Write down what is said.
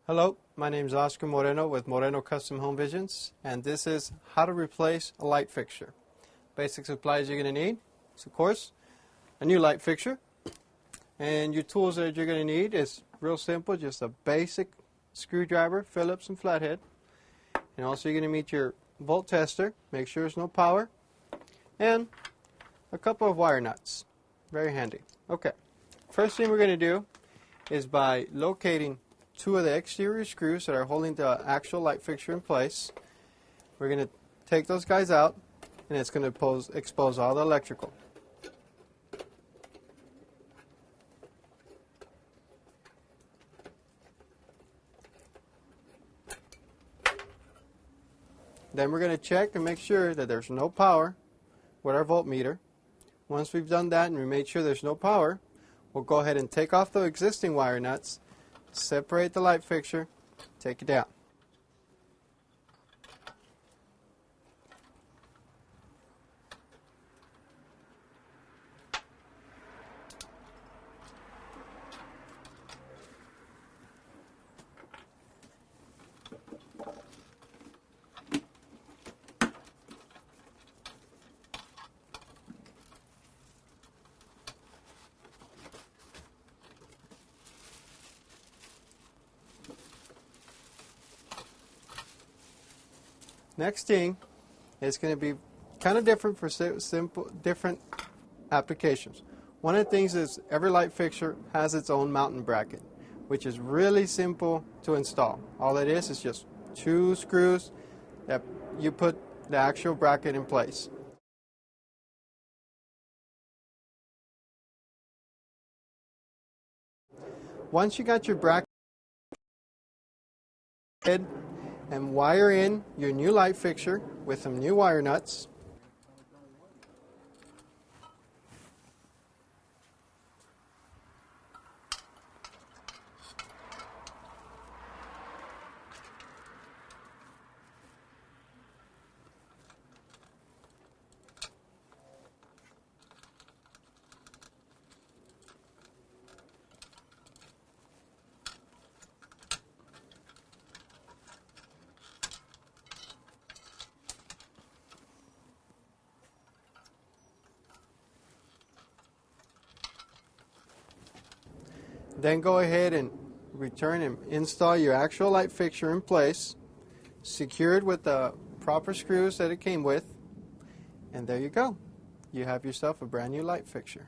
Hello, my name is Oscar Moreno with Moreno Custom Home Visions, and this is how to replace a light fixture. Basic supplies you're going to need is, of course, a new light fixture, and your tools that you're going to need is real simple, just a basic screwdriver, Phillips and flathead, and also you're going to need your volt tester, make sure there's no power, and a couple of wire nuts. Very handy. Okay, first thing we're going to do is by locating two of the exterior screws that are holding the actual light fixture in place. We're going to take those guys out, and it's going to expose all the electrical. Then we're going to check and make sure that there's no power with our voltmeter. Once we've done that and we made sure there's no power, we'll go ahead and take off the existing wire nuts, separate the light fixture, take it down. Next thing is going to be kind of different for different applications. One of the things is every light fixture has its own mounting bracket, which is really simple to install. All it is just two screws that you put the actual bracket in place. Once you got your bracket and wire in your new light fixture with some new wire nuts. Then go ahead and return and install your actual light fixture in place, secured with the proper screws that it came with, and there you go. You have yourself a brand new light fixture.